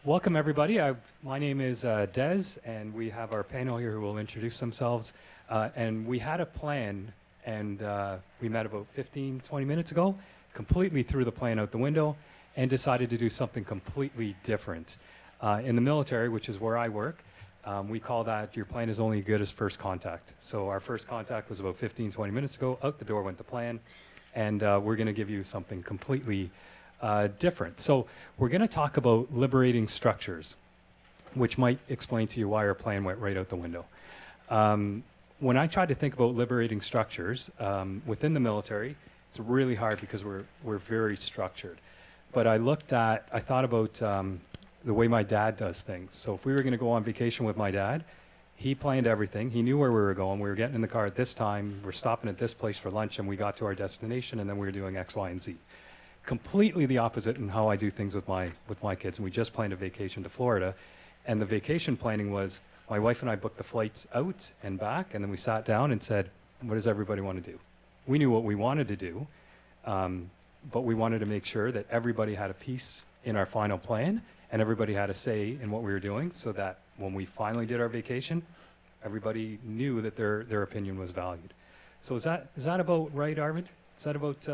Welcome, everybody. My name is Des, and we have our panel here who will introduce themselves. And we had a plan, and we met about 15, 20 minutes ago, completely threw the plan out the window, and decided to do something completely different. In the military, which is where I work, we call that your plan is only as good as first contact. So our first contact was about 15, 20 minutes ago. Out the door went the plan, and we're going to give you something completely different. So we're going to talk about liberating structures, which might explain to you why our plan went right out the window. When I tried to think about liberating structures within the military, it's really hard because we're very structured. But I thought about the way my dad does things. So if we were going to go on vacation with my dad, he planned everything. He knew where we were going. We were getting in the car at this time. We're stopping at this place for lunch, and we got to our destination, and then we were doing X, Y, and Z. Completely the opposite in how I do things with my kids. And we just planned a vacation to Florida, and the vacation planning was my wife and I booked the flights out and back, and then we sat down and said, what does everybody want to do? We knew what we wanted to do, but we wanted to make sure that everybody had a piece in our final plan, and everybody had a say in what we were doing, so that when we finally did our vacation, everybody knew that their opinion was valued. So is that about right, Arvind? Is that about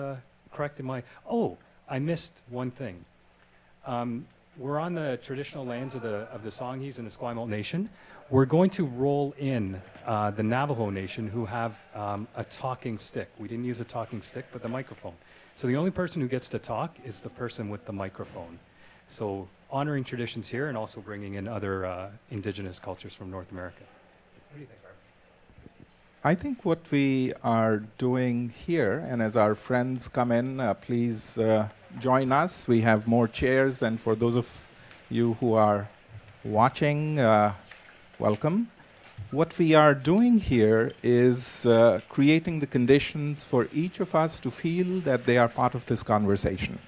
correct in my... Oh, I missed one thing. We're on the traditional lands of the Songhees and the Esquimalt Nation. We're going to roll in the Navajo Nation, who have a talking stick. We didn't use a talking stick, but the microphone. So the only person who gets to talk is the person with the microphone. So honoring traditions here and also bringing in other indigenous cultures from North America. What do you think, Arvind? I think what we are doing here, and as our friends come in, please join us. We have more chairs, and for those of you who are watching, welcome. What we are doing here is creating the conditions for each of us to feel that they are part of this conversation.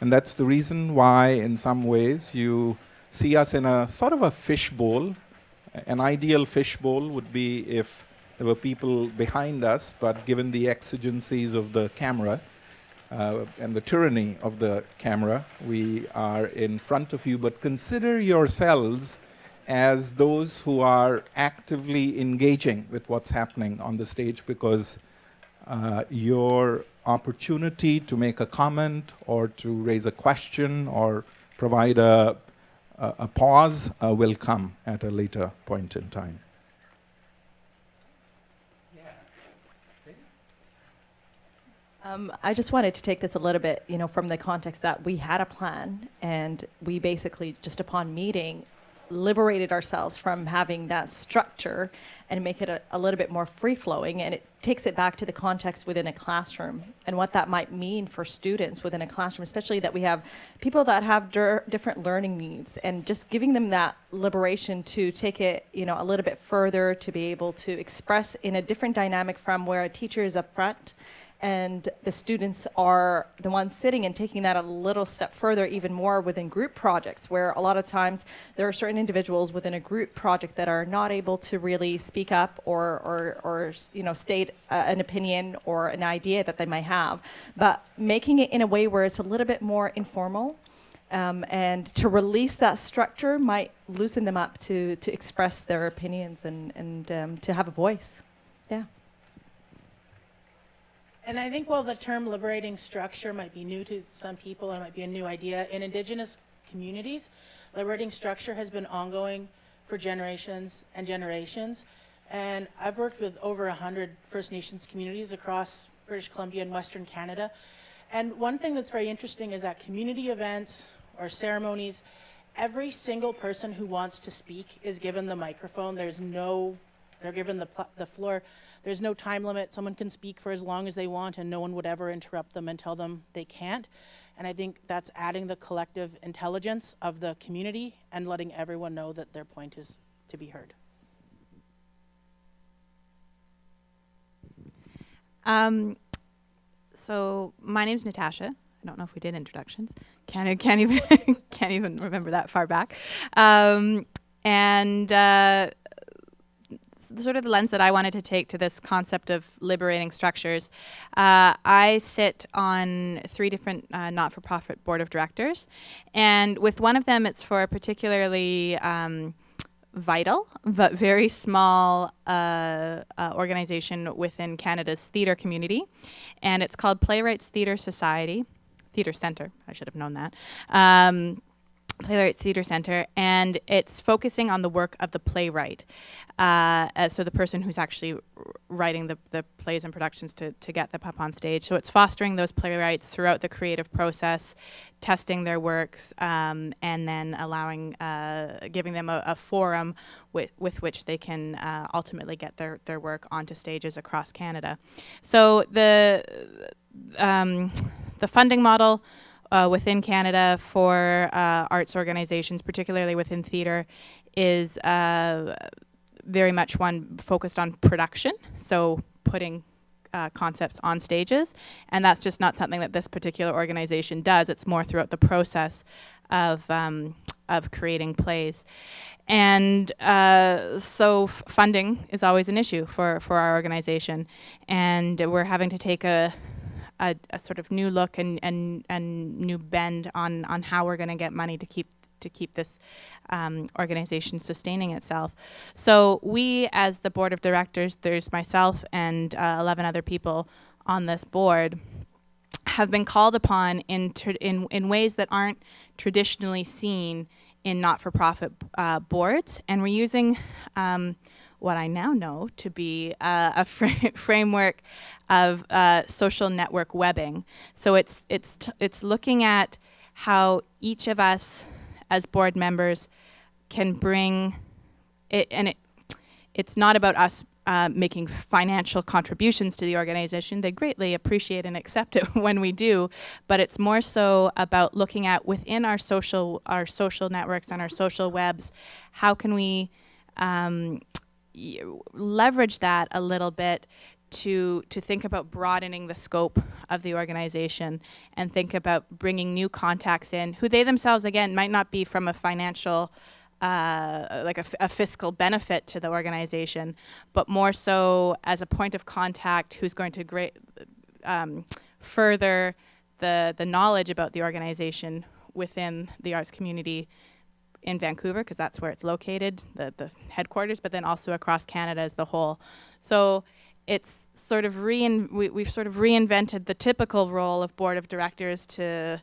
And that's the reason why, in some ways, you see us in a sort of a fishbowl. An ideal fishbowl would be if there were people behind us, but given the exigencies of the camera and the tyranny of the camera, we are in front of you. But consider yourselves as those who are actively engaging with what's happening on the stage, because your opportunity to make a comment or to raise a question or provide a pause will come at a later point in time. I just wanted to take this a little bit, from the context that we had a plan, and we basically, just upon meeting, liberated ourselves from having that structure and make it a little bit more free-flowing, and it takes it back to the context within a classroom and what that might mean for students within a classroom, especially that we have people that have different learning needs, and just giving them that liberation to take it, a little bit further, to be able to express in a different dynamic from where a teacher is up front and the students are the ones sitting and taking that a little step further, even more within group projects, where a lot of times there are certain individuals within a group project that are not able to really speak up or state an opinion or an idea that they might have, but making it in a way where it's a little bit more informal, and to release that structure might loosen them up to express their opinions and to have a voice. Yeah. And I think while the term liberating structure might be new to some people and might be a new idea, in Indigenous communities, liberating structure has been ongoing for generations and generations. And I've worked with over 100 First Nations communities across British Columbia and Western Canada. And one thing that's very interesting is that community events or ceremonies, every single person who wants to speak is given the microphone. They're given the floor. There's no time limit. Someone can speak for as long as they want, and no one would ever interrupt them and tell them they can't. And I think that's adding the collective intelligence of the community and letting everyone know that their point is to be heard. So my name's Natasha. I don't know if we did introductions. Can't even can't even remember that far back. that's sort of the lens that I wanted to take to this concept of liberating structures. I sit on 3 different not-for-profit board of directors, and with one of them, it's for a particularly vital but very small organization within Canada's theatre community, and it's called Playwrights Theatre Society, Theatre Centre. I should have known that. Playwrights Theatre Centre, and it's focusing on the work of the playwright. So the person who's actually writing the plays and productions to get them up on stage. So it's fostering those playwrights throughout the creative process, testing their works, and then allowing, giving them a forum with which they can ultimately get their work onto stages across Canada. So the funding model within Canada for arts organizations, particularly within theatre, is very much one focused on production, so putting concepts on stages, and that's just not something that this particular organization does. It's more throughout the process of creating plays. And so funding is always an issue for our organization, and we're having to take a sort of new look and new bend on how we're going to get money to keep this organization sustaining itself. So we, as the board of directors, there's myself and 11 other people on this board, have been called upon in ways that aren't traditionally seen in not-for-profit boards, and we're using what I now know to be a framework of social network webbing. So it's looking at how each of us as board members can bring it, and it's not about us making financial contributions to the organization. They greatly appreciate and accept it when we do, but it's more so about looking at within our social networks and our social webs, how can we leverage that a little bit to think about broadening the scope of the organization and think about bringing new contacts in who they themselves, again, might not be from a financial, like a fiscal benefit to the organization, but more so as a point of contact who's going to further the knowledge about the organization within the arts community in Vancouver, because that's where it's located, the headquarters, but then also across Canada as the whole. So it's sort of we've sort of reinvented the typical role of board of directors to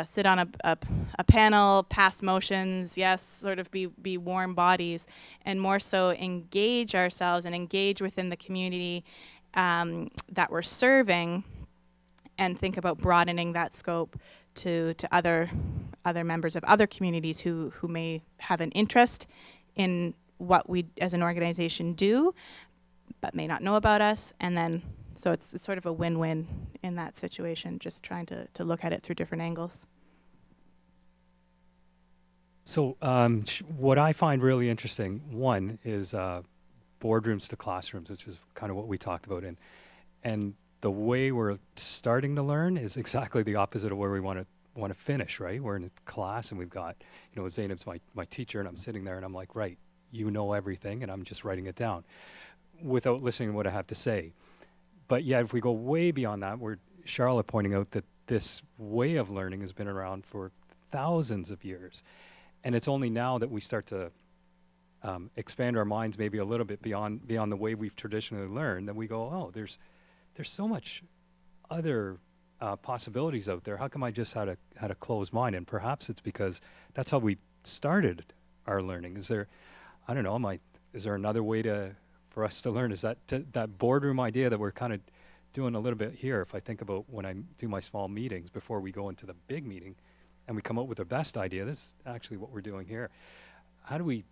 sit on a panel, pass motions, yes, sort of be warm bodies, and more so engage ourselves and engage within the community that we're serving, and think about broadening that scope to other members of other communities who may have an interest in what we as an organization do, but may not know about us. And then, so it's sort of a win-win in that situation, just trying to look at it through different angles. So what I find really interesting, one, is boardrooms to classrooms, which is kind of what we talked about. And the way we're starting to learn is exactly the opposite of where we want to finish, right? We're in a class and we've got, Zainab's my teacher, and I'm sitting there and I'm like, right, you know everything, and I'm just writing it down without listening to what I have to say. But yet, if we go way beyond that, we're Charlotte pointing out that this way of learning has been around for thousands of years. And it's only now that we start to expand our minds maybe a little bit beyond the way we've traditionally learned, that we go, oh, there's so much other possibilities out there. How come I just had a closed mind? And perhaps it's because that's how we started our learning. Is there, I don't know, is there another way for us to learn? Is that boardroom idea that we're kind of doing a little bit here? If I think about when I do my small meetings before we go into the big meeting, and we come up with the best idea, this is actually what we're doing here. How do we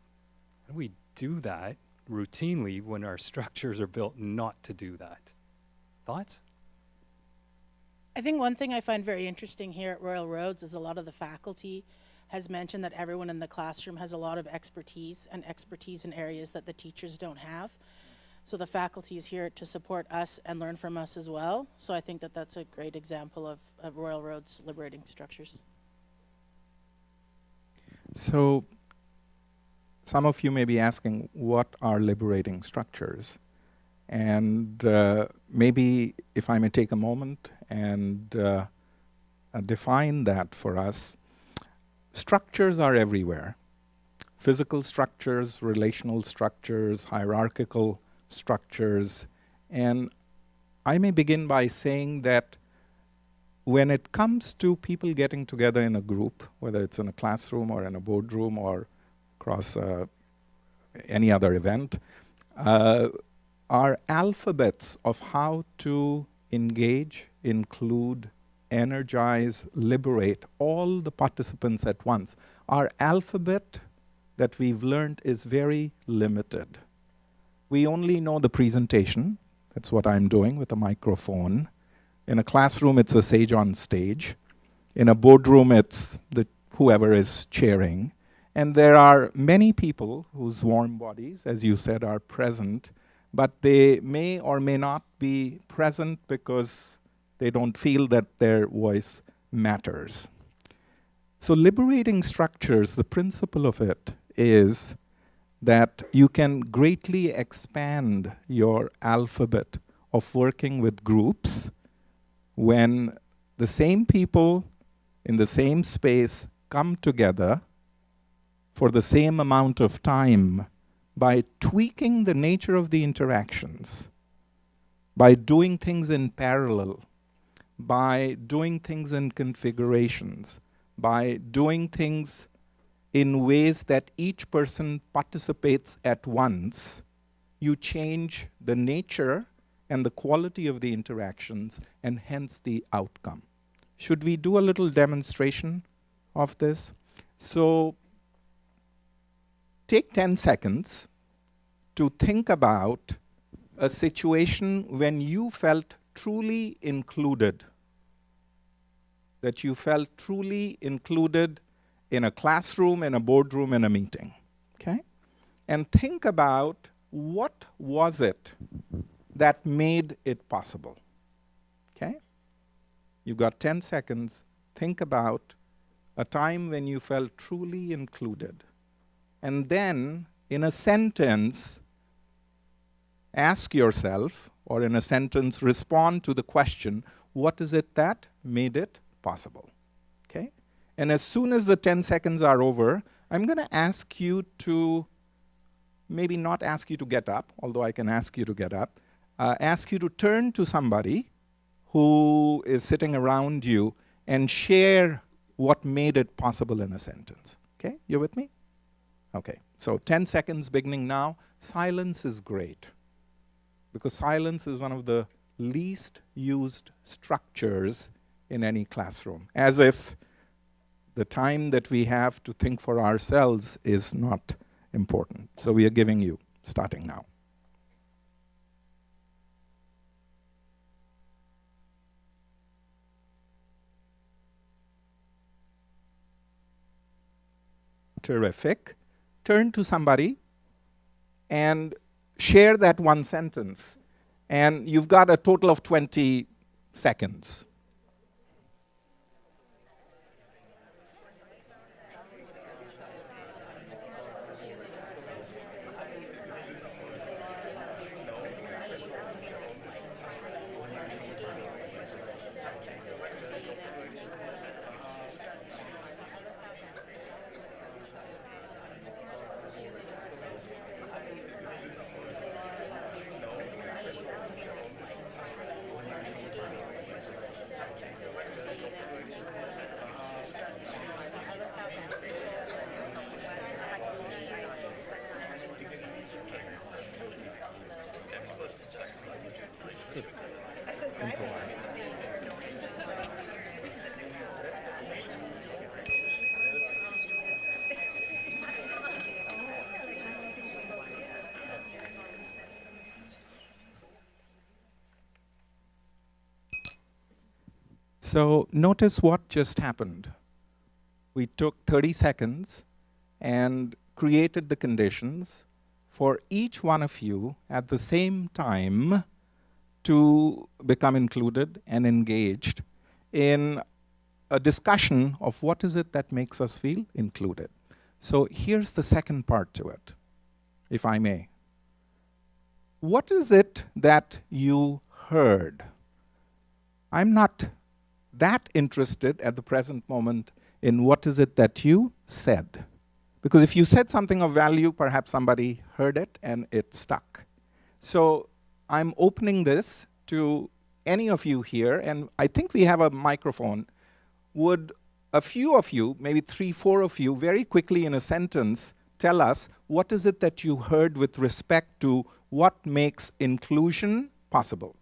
do that routinely when our structures are built not to do that? Thoughts? I think one thing I find very interesting here at Royal Roads is a lot of the faculty has mentioned that everyone in the classroom has a lot of expertise in areas that the teachers don't have. So the faculty is here to support us and learn from us as well. So I think that that's a great example of Royal Roads liberating structures. So some of you may be asking, what are liberating structures? And maybe if I may take a moment and define that for us. Structures are everywhere. Physical structures, relational structures, hierarchical structures. And I may begin by saying that when it comes to people getting together in a group, whether it's in a classroom or in a boardroom or across any other event, our alphabets of how to engage, include, energize, liberate all the participants at once. Our alphabet that we've learned is very limited. We only know the presentation. That's what I'm doing with a microphone. In a classroom, it's a sage on stage. In a boardroom, it's whoever is chairing. And there are many people whose warm bodies, as you said, are present, but they may or may not be present because they don't feel that their voice matters. So liberating structures, the principle of it is that you can greatly expand your alphabet of working with groups when the same people in the same space come together for the same amount of time by tweaking the nature of the interactions, by doing things in parallel, by doing things in configurations, by doing things in ways that each person participates at once, you change the nature and the quality of the interactions and hence the outcome. Should we do a little demonstration of this? So take 10 seconds to think about a situation when you felt truly included, that you felt truly included in a classroom, in a boardroom, in a meeting, okay? And think about what was it that made it possible, okay? You've got 10 seconds. Think about a time when you felt truly included. And then, in a sentence, ask yourself, or in a sentence, respond to the question, what is it that made it possible? Okay? And as soon as the 10 seconds are over, I'm going to ask you to, maybe not ask you to get up, although I can ask you to get up, ask you to turn to somebody who is sitting around you and share what made it possible in a sentence. Okay? You with me? Okay. So 10 seconds beginning now. Silence is great, because silence is one of the least used structures in any classroom, as if the time that we have to think for ourselves is not important. So we are giving you, starting now. Terrific. Turn to somebody and share that one sentence. And you've got a total of 20 seconds. So notice what just happened. We took 30 seconds and created the conditions for each one of you at the same time to become included and engaged in a discussion of what is it that makes us feel included. So here's the second part to it, if I may. What is it that you heard? I'm not that interested at the present moment in what is it that you said. Because if you said something of value, perhaps somebody heard it and it stuck. So I'm opening this to any of you here, and I think we have a microphone. Would a few of you, maybe 3, 4 of you, very quickly in a sentence, tell us what is it that you heard with respect to what makes inclusion possible?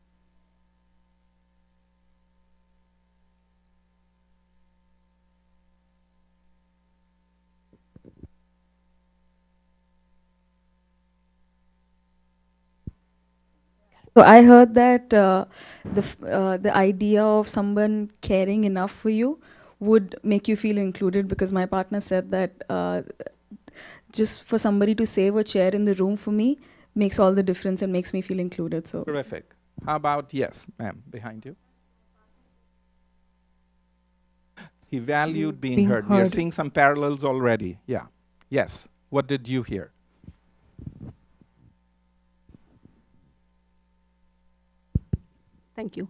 So I heard that the idea of someone caring enough for you would make you feel included, because my partner said that just for somebody to save a chair in the room for me makes all the difference and makes me feel included. So Terrific. How about, yes, ma'am, behind you? He valued being heard. We are seeing some parallels already. Yeah. Yes. What did you hear? Thank you.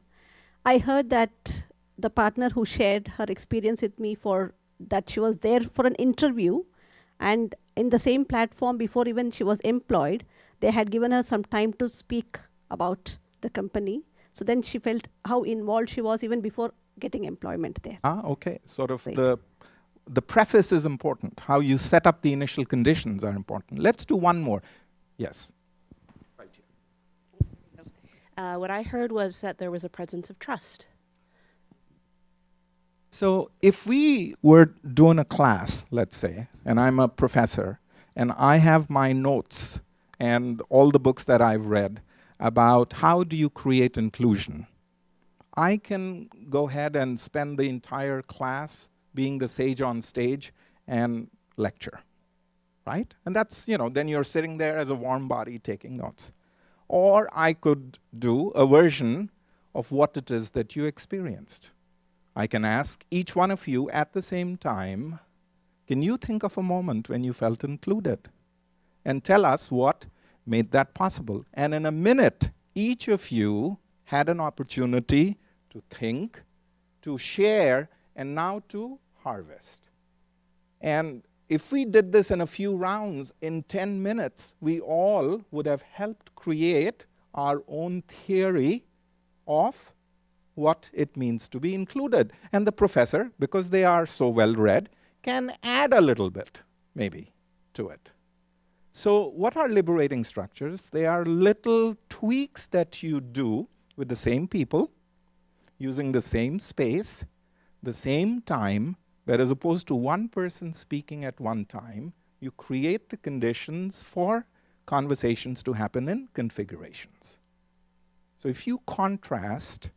I heard that the partner who shared her experience with me for that she was there for an interview, and in the same platform before even she was employed, they had given her some time to speak about the company. So then she felt how involved she was even before getting employment there. Okay. Sort of Right. the preface is important. How you set up the initial conditions are important. Let's do one more. Yes. Right here. What I heard was that there was a presence of trust. So if we were doing a class, let's say, and I'm a professor, and I have my notes and all the books that I've read about how do you create inclusion, I can go ahead and spend the entire class being the sage on stage and lecture, right? And that's, then you're sitting there as a warm body taking notes. Or I could do a version of what it is that you experienced. I can ask each one of you at the same time, can you think of a moment when you felt included? And tell us what made that possible. And in a minute, each of you had an opportunity to think, to share, and now to harvest. And if we did this in a few rounds, in 10 minutes, we all would have helped create our own theory of what it means to be included. And the professor, because they are so well read, can add a little bit, maybe, to it. So what are liberating structures? They are little tweaks that you do with the same people, using the same space, the same time, but as opposed to one person speaking at one time, you create the conditions for conversations to happen in configurations. So if you contrast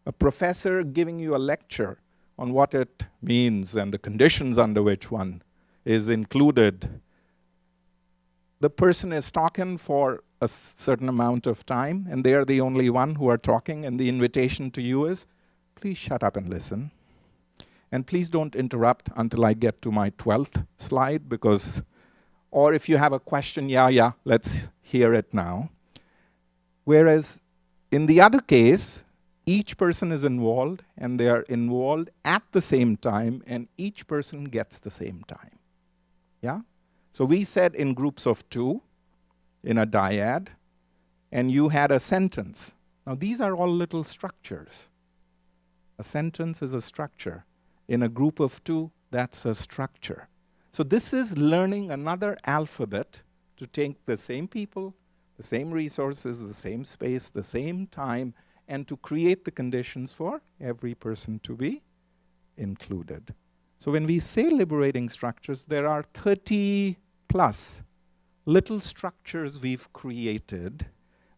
a professor giving you a lecture on what it means and the conditions under which one is included, the person is talking for a certain amount of time, and they are the only one who are talking, and the invitation to you is, please shut up and listen. And please don't interrupt until I get to my 12th slide, because, or if you have a question, yeah, let's hear it now. Whereas in the other case, each person is involved, and they are involved at the same time, and each person gets the same time. Yeah? So we said in groups of 2, in a dyad, and you had a sentence. Now these are all little structures. A sentence is a structure. In a group of 2, that's a structure. So this is learning another alphabet to take the same people, the same resources, the same space, the same time, and to create the conditions for every person to be included. So when we say liberating structures, there are 30 plus little structures we've created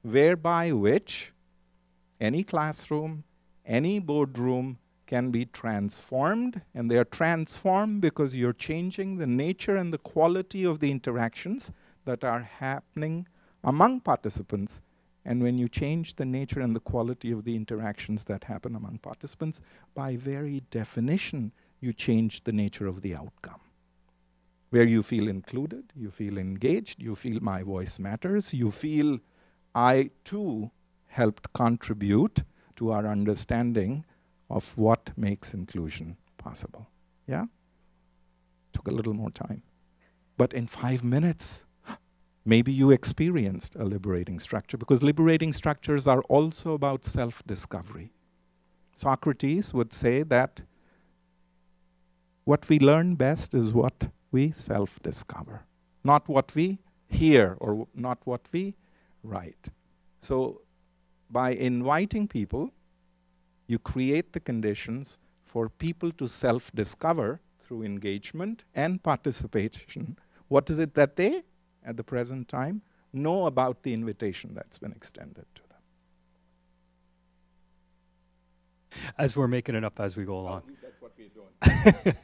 whereby which any classroom, any boardroom can be transformed, and they are transformed because you're changing the nature and the quality of the interactions that are happening among participants. And when you change the nature and the quality of the interactions that happen among participants, by very definition, you change the nature of the outcome. where you feel included, you feel engaged, you feel my voice matters, you feel I too helped contribute to our understanding of what makes inclusion possible. Yeah? Took a little more time. But in 5 minutes, maybe you experienced a liberating structure, because liberating structures are also about self-discovery. Socrates would say that what we learn best is what we self-discover, not what we hear or not what we write. So by inviting people, you create the conditions for people to self-discover through engagement and participation. What is it that they, at the present time, know about the invitation that's been extended to them? As we're making it up as we go along. That's what we're doing.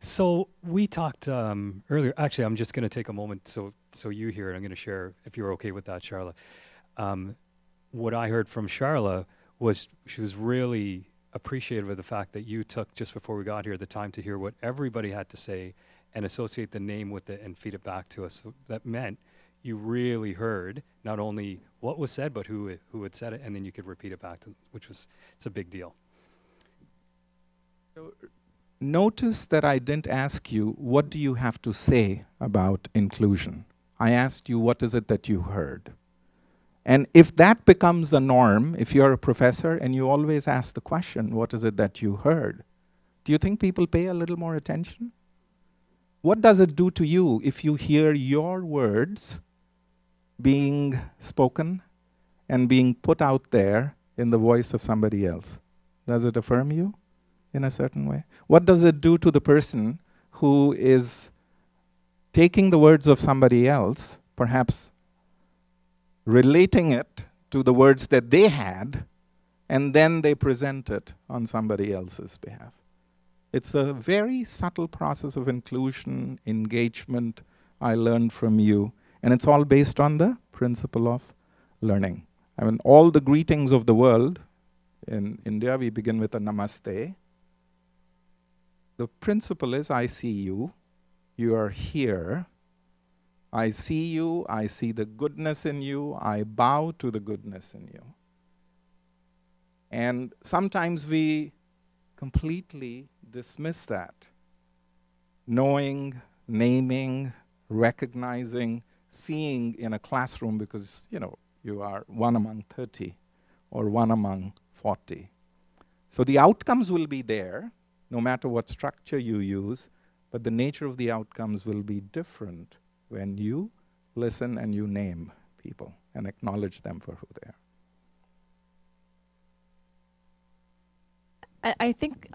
So we talked earlier. Actually, I'm just going to take a moment so you hear it. I'm going to share, if you're okay with that, Charla. What I heard from Charla was she was really appreciative of the fact that you took, just before we got here, the time to hear what everybody had to say and associate the name with it and feed it back to us. So that meant you really heard not only what was said, but who had said it, and then you could repeat it back to them, it's a big deal. So, notice that I didn't ask you, what do you have to say about inclusion? I asked you, what is it that you heard? And if that becomes a norm, if you're a professor and you always ask the question, what is it that you heard? Do you think people pay a little more attention? What does it do to you if you hear your words being spoken and being put out there in the voice of somebody else? Does it affirm you in a certain way? What does it do to the person who is taking the words of somebody else, perhaps relating it to the words that they had, and then they present it on somebody else's behalf? It's a very subtle process of inclusion, engagement, I learned from you, and it's all based on the principle of learning. I mean, all the greetings of the world, in India we begin with a namaste. The principle is, I see you, you are here, I see you, I see the goodness in you, I bow to the goodness in you. And sometimes we completely dismiss that, knowing, naming, recognizing, seeing in a classroom, because you are one among 30 or one among 40. So the outcomes will be there, no matter what structure you use, but the nature of the outcomes will be different when you listen and you name people and acknowledge them for who they are. I think,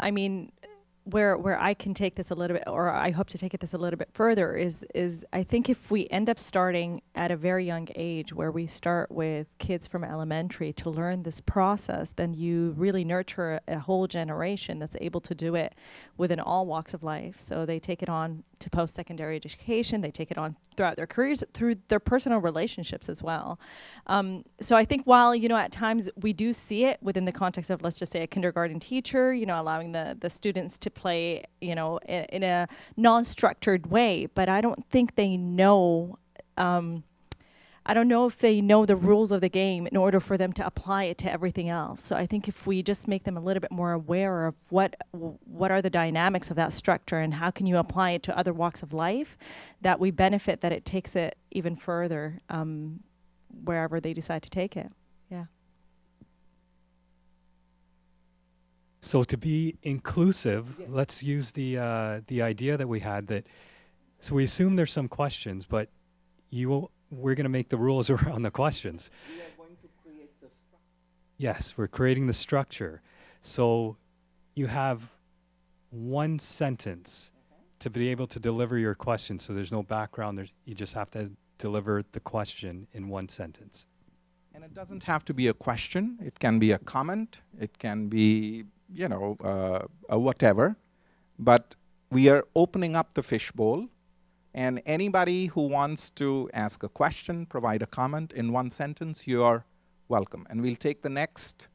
where I can take this a little bit, or I hope to take this a little bit further, is I think if we end up starting at a very young age, where we start with kids from elementary to learn this process, then you really nurture a whole generation that's able to do it within all walks of life. So they take it on to post-secondary education, they take it on throughout their careers, through their personal relationships as well. So I think while, at times we do see it within the context of, let's just say, a kindergarten teacher, allowing the students to play, in a non-structured way, but I don't think they know, I don't know if they know the rules of the game in order for them to apply it to everything else. So I think if we just make them a little bit more aware of what are the dynamics of that structure and how can you apply it to other walks of life, that we benefit, that it takes it even further wherever they decide to take it. Yeah. So to be inclusive, let's use the idea that we had that. So we assume there's some questions, but we're going to make the rules around the questions. We are going to create the structure. Yes, we're creating the structure. So you have one sentence to be able to deliver your question. So there's no background. You just have to deliver the question in one sentence. And it doesn't have to be a question. It can be a comment. It can be, a whatever. But we are opening up the fishbowl. And anybody who wants to ask a question, provide a comment in one sentence, you are welcome. And we'll take the next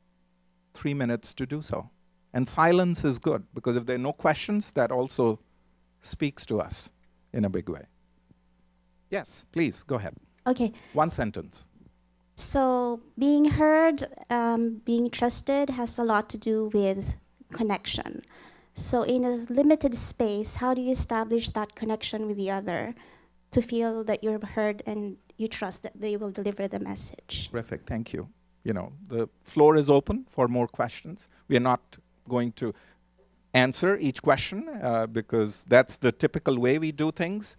3 minutes to do so. And silence is good, because if there are no questions, that also speaks to us. in a big way. Yes, please, go ahead. Okay, One sentence. so being heard, being trusted has a lot to do with connection. So in a limited space, how do you establish that connection with the other to feel that you're heard and you trust that they will deliver the message? Terrific, thank you. You know, the floor is open for more questions. We are not going to answer each question because that's the typical way we do things.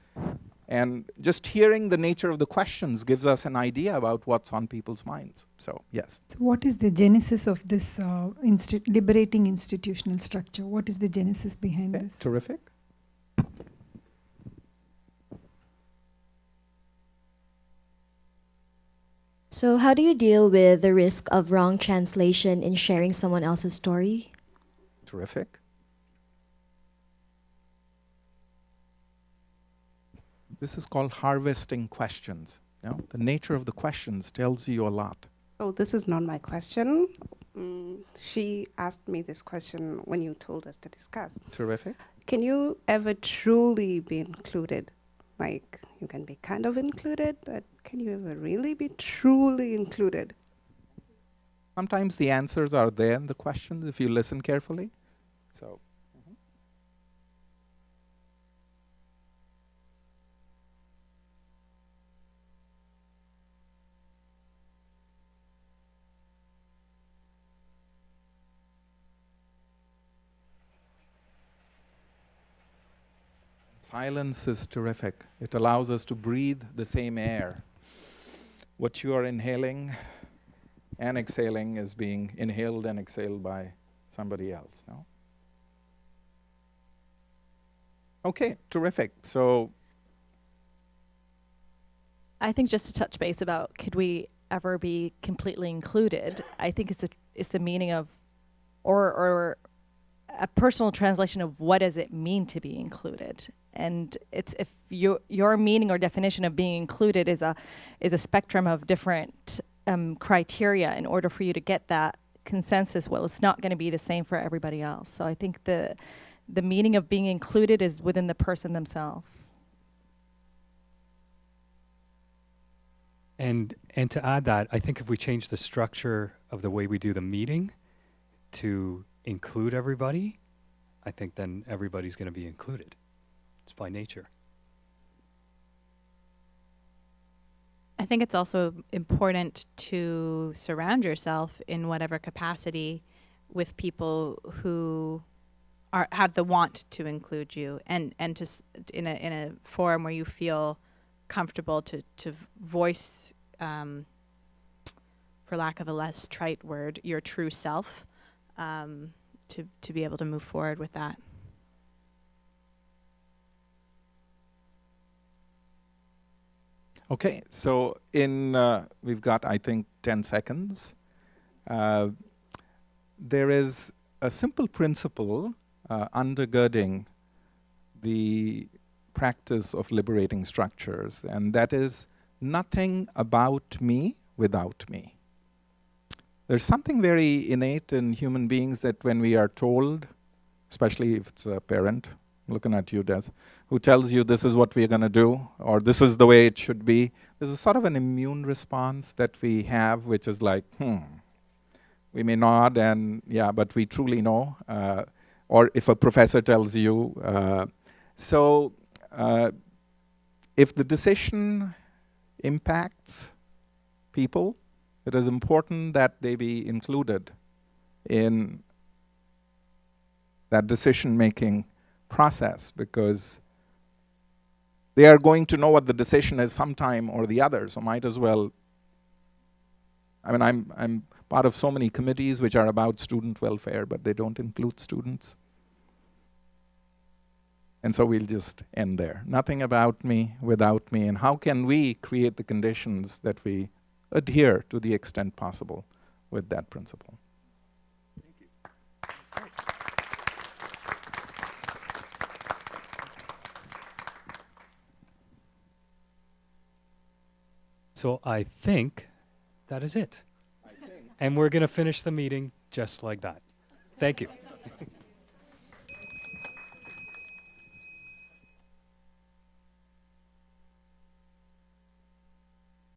And just hearing the nature of the questions gives us an idea about what's on people's minds. So, yes. So what is the genesis of this liberating institutional structure? What is the genesis behind Okay, this? terrific. So, how do you deal with the risk of wrong translation in sharing someone else's story? Terrific. This is called harvesting questions. You know, the nature of the questions tells you a lot. Oh, this is not my question. She asked me this question when you told us to discuss. Terrific. Can you ever truly be included? Like, you can be kind of included, but can you ever really be truly included? Sometimes the answers are there in the questions if you listen carefully. So, silence is terrific. It allows us to breathe the same air. What you are inhaling and exhaling is being inhaled and exhaled by somebody else, no? Okay, terrific. So I think just to touch base about could we ever be completely included, I think it's the meaning of, or a personal translation of what does it mean to be included. And it's if your meaning or definition of being included is a spectrum of different criteria in order for you to get that consensus. Well, it's not going to be the same for everybody else. So I think the meaning of being included is within the person themselves. And to add that, I think if we change the structure of the way we do the meeting to include everybody, I think then everybody's going to be included. It's by nature. I think it's also important to surround yourself in whatever capacity with people who have the want to include you, and to in a forum where you feel comfortable to voice, for lack of a less trite word, your true self, to be able to move forward with that. okay, so we've got, I think, 10 seconds. There is a simple principle undergirding the practice of liberating structures, and that is nothing about me without me. There's something very innate in human beings that when we are told, especially if it's a parent, looking at you, Des, who tells you this is what we're going to do, or this is the way it should be, there's a sort of an immune response that we have, which is like, we may nod and, yeah, but we truly know. Or if a professor tells you. If the decision impacts people, it is important that they be included in that decision-making process, because they are going to know what the decision is sometime or the other, so might as well. I mean, I'm part of so many committees which are about student welfare, but they don't include students. And so we'll just end there. Nothing about me without me, and how can we create the conditions that we adhere to the extent possible with that principle. Thank you. That's great. So I think that is it. And we're going to finish the meeting just like that. Thank you.